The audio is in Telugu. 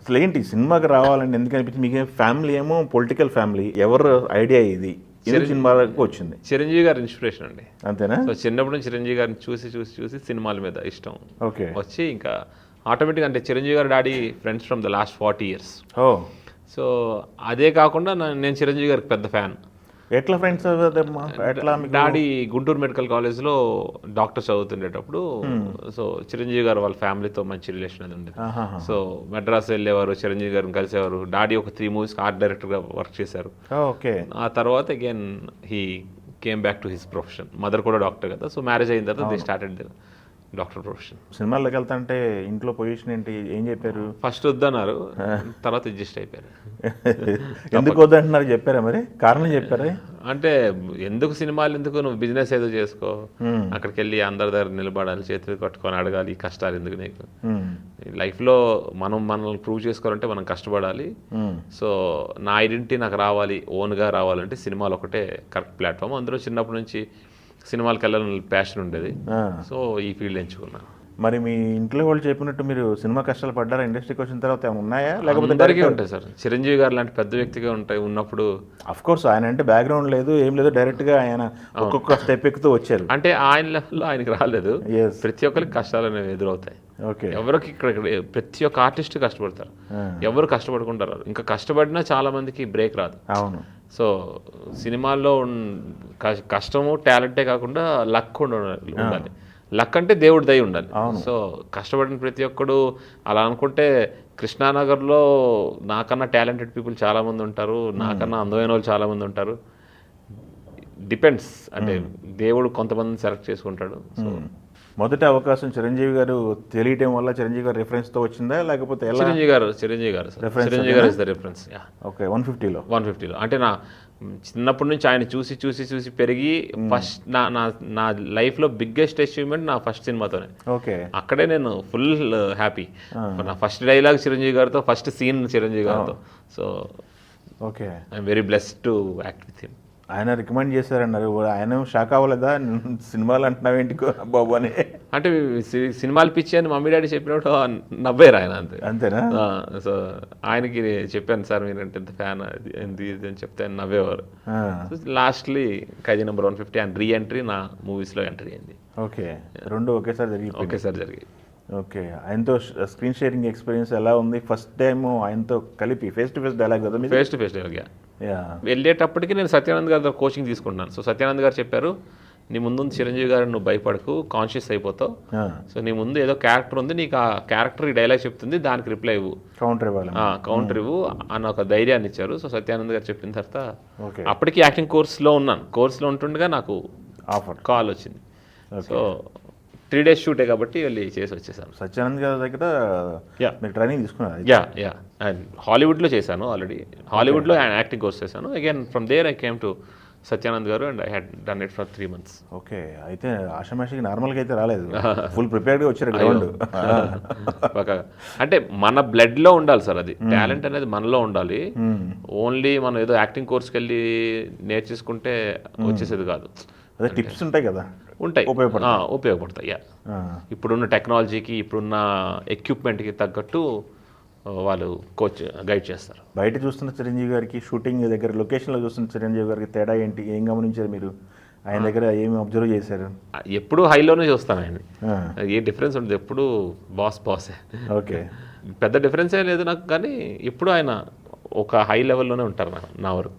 అసలు ఏంటి సినిమాకి రావాలండి ఎందుకు అనిపించింది మీకు? ఫ్యామిలీ ఏమో పొలిటికల్ ఫ్యామిలీ, ఎవరు ఐడియా ఇది ఎందుకు సినిమాలకు వచ్చింది? చిరంజీవి గారి ఇన్స్పిరేషన్ అండి. అంతేనా? సో చిన్నప్పటి నుంచి చిరంజీవి గారిని చూసి సినిమాల మీద ఇష్టం ఓకే. వచ్చి ఇంకా ఆటోమేటిక్గా అంటే చిరంజీవి గారి daddy friends from the last 40 years. Oh, so అదే కాకుండా నేను చిరంజీవి గారికి పెద్ద ఫ్యాన్. ఎట్లా ఫ్రెండ్స్? ఎట్లా మీకు? డాడీ గుంటూరు మెడికల్ కాలేజ్లో డాక్టర్ చదువుతుండేటప్పుడు సో చిరంజీవి గారు వాళ్ళ ఫ్యామిలీతో మంచి రిలేషన్ అది ఉండేది. సో మెడ్రాస్ వెళ్ళేవారు, చిరంజీవి గారిని కలిసేవారు. డాడీ ఒక 3 movies ఆర్ట్ డైరెక్టర్గా వర్క్ చేశారు. ఓకే. ఆ తర్వాత again he came back to his profession. Mother కూడా డాక్టర్ కదా, సో మ్యారేజ్ అయిన తర్వాత దే స్టార్టెడ్ డాక్టర్ ప్రొఫెషన్. సినిమాల్లోకి వెళ్తాంటే ఇంట్లో పొజిషన్ ఏంటి, ఏం చెప్పారు? ఫస్ట్ వద్దన్నారు, తర్వాత అడ్జస్ట్ అయిపోయారు. ఎందుకు వద్దంటున్నారు చెప్పారా మరి? కారణం చెప్పారా? అంటే ఎందుకు సినిమాలు ఎందుకు, నువ్వు బిజినెస్ ఏదో చేసుకో, అక్కడికి వెళ్ళి అందరి దగ్గర నిలబడాలి, చేతులు కట్టుకొని అడగాలి, కష్టాలు ఎందుకు నీకు? లైఫ్లో మనల్ని ప్రూవ్ చేసుకోవాలంటే మనం కష్టపడాలి. సో నా ఐడెంటిటీ నాకు రావాలి, ఓన్గా రావాలంటే సినిమాలు ఒకటే కరెక్ట్ ప్లాట్ఫామ్. అందులో చిన్నప్పటి నుంచి సినిమాలకు వెళ్ళాలని ప్యాషన్ ఉండేది. సో ఈ ఫీల్డ్ ఎంచుకున్నాను. మరి మీ ఇంట్లో వాళ్ళు చెప్పినట్టు మీరు సినిమా కష్టాలు పడ్డారా? ఇండస్ట్రీకి వచ్చిన తర్వాత ఏమైనా ఉన్నాయా? లేకపోతే అందరికీ ఉంటాయి సార్. చిరంజీవి గారు లాంటి పెద్ద వ్యక్తిగా ఉన్నప్పుడు అఫ్ కోర్స్ ఆయన అంటే బ్యాక్గ్రౌండ్ లేదు, ఏం లేదు, డైరెక్ట్గా ఆయన ఒక్కొక్క స్టెప్ ఎక్కుతూ వచ్చారు. అంటే ఆయన లెవెల్లో ఆయనకి రాలేదు. ప్రతి ఒక్కరికి కష్టాలు అనేవి ఎదురవుతాయి. ఓకే. ఎవరికి ఇక్కడ ప్రతి ఒక్క ఆర్టిస్ట్ కష్టపడతారు, ఎవరు కష్టపడుకుంటారు. ఇంకా కష్టపడినా చాలా మందికి బ్రేక్ రాదు. అవును. సో సినిమాల్లో కష్టము టాలెంటే కాకుండా లక్ కూడా ఉండాలి. లక్ అంటే దేవుడి దయ ఉండాలి. సో కష్టపడిన ప్రతి ఒక్కడు అలా అనుకుంటే కృష్ణానగర్లో నాకన్నా టాలెంటెడ్ పీపుల్ చాలామంది ఉంటారు, నాకన్నా అందమైన వాళ్ళు చాలామంది ఉంటారు. డిపెండ్స్, అంటే దేవుడు కొంతమందిని సెలెక్ట్ చేసుకుంటాడు. సో మొదటి అవకాశం చిరంజీవి గారు తెలియటం వల్ల చిరంజీవి గారు రిఫరెన్స్తో వచ్చిందా లేకపోతే ఎలా? చిరంజీవి గారు ఇస్ ద రిఫరెన్స్. ఓకే. 150లో అంటే నా చిన్నప్పటి నుంచి ఆయన చూసి పెరిగి ఫస్ట్ నా లైఫ్లో బిగ్గెస్ట్ అచీవ్మెంట్ నా ఫస్ట్ సినిమాతోనే. ఓకే. అక్కడే నేను ఫుల్ హ్యాపీ. నా ఫస్ట్ డైలాగ్ చిరంజీవి గారితో, ఫస్ట్ సీన్ చిరంజీవి గారితో. So okay, I'm very blessed to act with him. ఆయన రికమెండ్ చేశారన్నారు, ఆయన షాక్ అవ్వలేదా సినిమాలు అంటున్నావేంటి బాబు అని? అంటే సినిమాలు పిచ్చి అని మమ్మీ డాడీ చెప్పినప్పుడు నవ్వారు ఆయన. అంతేనా? సో ఆయనకి చెప్పాను, సార్ మీరు అంటే ఎంత ఫ్యాన్ ఇది అని చెప్తే ఆయన నవ్వేవారు. Lastly Khaidi number 150 and reentry నా మూవీస్లో ఎంట్రీ అయింది. ఓకే. రెండు ఒకేసారి జరిగాయి. ఓకే. ఆయనతో స్క్రీన్ షేరింగ్ ఎక్స్పీరియన్స్ ఎలా ఉంది? ఫస్ట్ టైం ఆయనతో కలిపి ఫేస్ టు ఫేస్ డైలాగ్ కదా? Face to face dialogue. వెళ్ళేటప్పటికి నేను సత్యానంద్ గారి కోచింగ్ తీసుకుంటున్నాను. సో సత్యానంద్ గారు చెప్పారు, నీ ముందు చిరంజీవి గారు నువ్వు భయపడకు, కాన్షియస్ అయిపోతావు. సో నీ ముందు ఏదో క్యారెక్టర్ ఉంది, నీకు ఆ క్యారెక్టర్ ఈ డైలాగ్ చెప్తుంది, దానికి రిప్లై ఇవ్వు, కౌంటర్ ఇవ్వు అన్న ఒక ధైర్యాన్ని ఇచ్చారు. సో సత్యానంద్ గారు చెప్పిన తర్వాత అప్పటికి యాక్టింగ్ కోర్స్లో ఉంటుండగా నాకు కాల్ వచ్చింది. సో 3 days షూటే కాబట్టి వెళ్ళి చేసి వచ్చేసాను. సత్యానంద్ గారి దగ్గర మీరు ట్రైనింగ్ తీసుకున్నారు? అండ్ హాలీవుడ్లో చేశాను ఆల్రెడీ. హాలీవుడ్లో యాక్టింగ్ కోర్స్ చేశాను. Again from there I came to Satyanand garu and I had done it for 3 months. Okay. అయితే ఆషామాషికి నార్మల్గా అయితే రాలేదు, ఫుల్ ప్రిపేర్డ్గా వచ్చారు గ్రౌండ్. అంటే మన బ్లడ్లో ఉండాలి సార్, అది టాలెంట్ అనేది మనలో ఉండాలి. ఓన్లీ మనం ఏదో యాక్టింగ్ కోర్స్కి వెళ్ళి నేర్చేసుకుంటే వచ్చేసేది కాదు. అదే టిప్స్ ఉంటాయి కదా, ఉంటాయి, ఉపయోగపడతాయి. ఇప్పుడున్న టెక్నాలజీకి, ఇప్పుడున్న ఎక్విప్మెంట్కి తగ్గట్టు వాళ్ళు కోచ్ గైడ్ చేస్తారు. బయట చూస్తున్న చిరంజీవి గారికి, షూటింగ్ దగ్గర లొకేషన్లో చూస్తున్న చిరంజీవి గారికి తేడా ఏంటి? ఏం గమనించారు మీరు? ఆయన దగ్గర ఏమి అబ్జర్వ్ చేశారు? ఎప్పుడు హైలోనే చూస్తాను ఆయన, ఏ డిఫరెన్స్ ఉండదు, ఎప్పుడు బాసే. ఓకే. పెద్ద డిఫరెన్స్ ఏం లేదు నాకు, కానీ ఎప్పుడు ఆయన ఒక హై లెవెల్లోనే ఉంటారు నా వరకు.